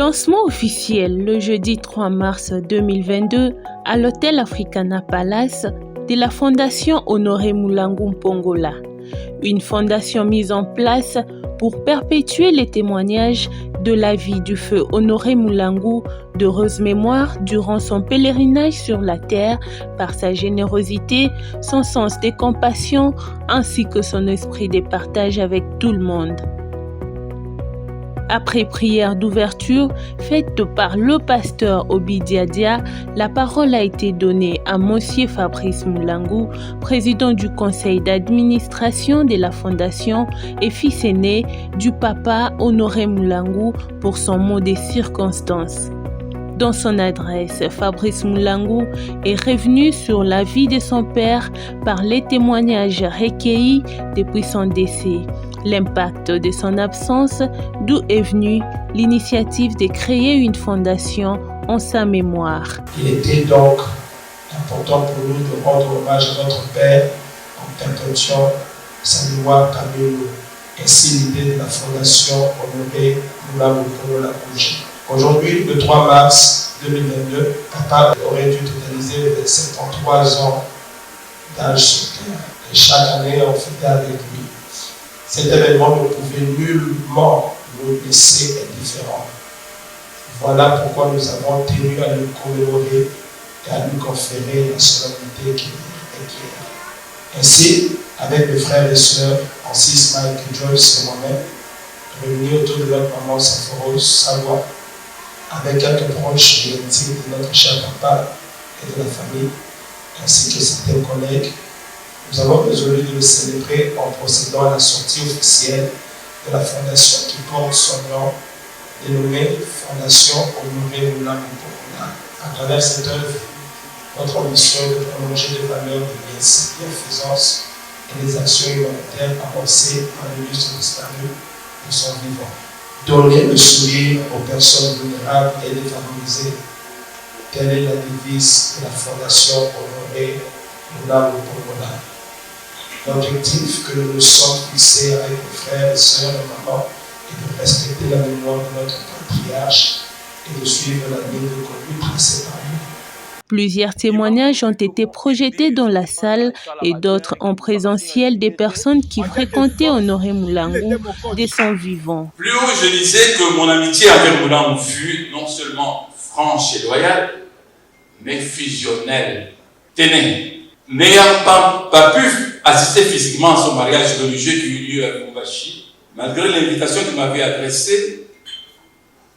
Lancement officiel le jeudi 3 mars 2022 à l'hôtel Africana Palace de la Fondation Honoré Mulangu Mpongola. Une fondation mise en place pour perpétuer les témoignages de la vie du feu Honoré Mulangu, d'heureuse mémoire durant son pèlerinage sur la terre par sa générosité, son sens des compassions ainsi que son esprit de partage avec tout le monde. Après prière d'ouverture faite par le pasteur Obidiadia, la parole a été donnée à Monsieur Fabrice Mulangu, président du conseil d'administration de la fondation et fils aîné du papa Honoré Mulangu pour son mot des circonstances. Dans son adresse, Fabrice Mulangu est revenu sur la vie de son père par les témoignages recueillis depuis son décès, l'impact de son absence, d'où est venue l'initiative de créer une fondation en sa mémoire. Il était donc important pour nous de rendre hommage à notre père en perpétuant sa mémoire parmi nous. Ainsi l'idée de la fondation Honoré Mulangu Mpongola. Aujourd'hui, le 3 mars 2022, papa aurait dû totaliser 73 ans d'âge sur terre. Et chaque année, on fêtait avec lui. Cet événement ne pouvait nullement nous laisser indifférents. Voilà pourquoi nous avons tenu à le commémorer et à lui conférer la solennité qui requiert. Ainsi, avec mes frères et sœurs, Francis, Mike, Joyce et moi-même, réunis autour de notre maman Saphoros, Savoie, avec quelques proches et intimes de notre cher papa et de la famille, ainsi que certains collègues, nous avons résolu de le célébrer en procédant à la sortie officielle de la fondation qui porte son nom, dénommée Fondation Honoré Mulangu Mpongola. À travers cette œuvre, notre ambition est de prolonger les valeurs de bienfaisance et les actions humanitaires avancées par l'illustre disparu de son vivant. Donner le sourire aux personnes vulnérables et défavorisées. Telle est la devise de la Fondation Honoré Mulangu Mpongola. L'objectif que nous nous sommes fixés avec nos frères et sœurs et mamans est de respecter la mémoire de notre patriarche et de suivre la ligne de conduite tracée par lui. Plusieurs témoignages ont été projetés dans la salle et d'autres en présentiel des personnes qui fréquentaient Honoré Mulangu dès son vivant. Plus haut, je disais que mon amitié avec Mulangu fut non seulement franche et loyale, mais fusionnelle. Tenez, n'ayant pas pu assister physiquement à son mariage religieux qui eut lieu à Kumbashi, malgré l'invitation qu'il m'avait adressée,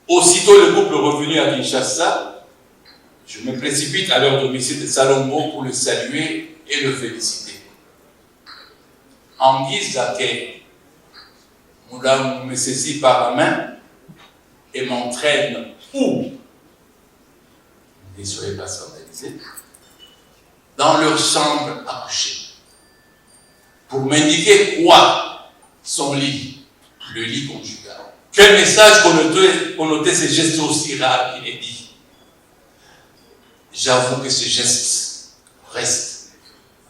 aussitôt le couple revenu à Kinshasa, je me précipite à leur domicile de Salombo pour le saluer et le féliciter. En guise d'accueil, Mulangu me saisit par la main et m'entraîne où? Ne soyez pas scandalisés. Dans leur chambre à coucher. Pour m'indiquer quoi? Son lit, le lit conjugal. Quel message connotait ces gestes aussi rares qu'il est dit? J'avoue que ce geste reste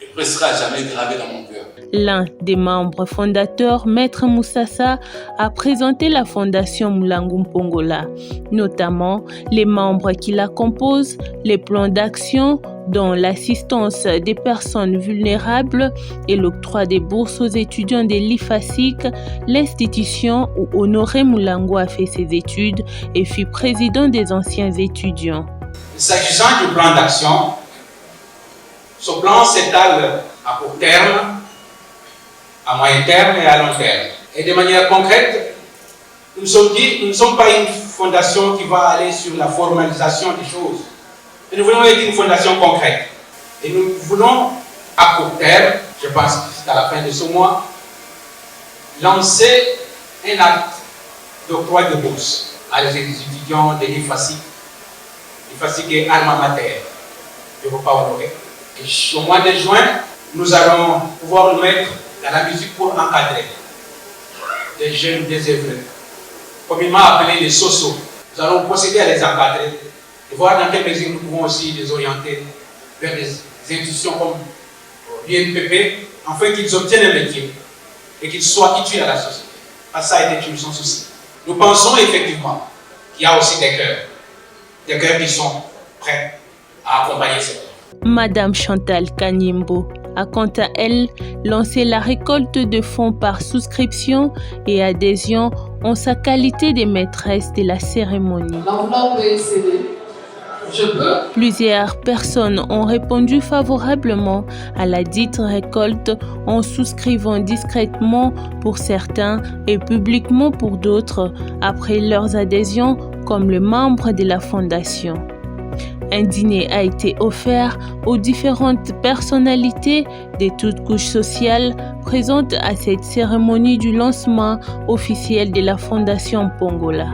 et restera jamais gravé dans mon cœur. L'un des membres fondateurs, Maître Moussassa, a présenté la Fondation Mulangu Mpongola, notamment les membres qui la composent, les plans d'action, dont l'assistance des personnes vulnérables et l'octroi des bourses aux étudiants de l'IFASIC, l'institution où Honoré Mulangu a fait ses études et fut président des anciens étudiants. S'agissant du plan d'action, ce plan s'étale à court terme, à moyen terme et à long terme. Et de manière concrète, nous nous sommes dit, nous ne sommes pas une fondation qui va aller sur la formalisation des choses. Et nous voulons être une fondation concrète. Et nous voulons, à court terme, je pense que c'est à la fin de ce mois, lancer un acte d'octroi de bourse à les étudiants de l'IFASIC. L'IFASIC est alma mater de Papa Honoré. Et au mois de juin, nous allons pouvoir nous mettre dans la musique pour encadrer des jeunes désœuvrés, communément appelés les sosos. Nous allons procéder à les encadrer et voir dans quelle mesure nous pouvons aussi les orienter vers des institutions comme l'INPP, afin qu'ils obtiennent un métier et qu'ils soient utiles à la société. Ça a été une son souci. Nous pensons effectivement il y a aussi des cœurs qui sont prêts à accompagner ces cœurs. Madame Chantal Kanyimbo a quant à elle lancé la récolte de fonds par souscription et adhésion en sa qualité de maîtresse de la cérémonie. L'enveloppe est scellée. Je peux. Plusieurs personnes ont répondu favorablement à la dite récolte en souscrivant discrètement pour certains et publiquement pour d'autres après leurs adhésions comme le membre de la fondation. Un dîner a été offert aux différentes personnalités de toutes couches sociales présentes à cette cérémonie du lancement officiel de la Fondation Pongola.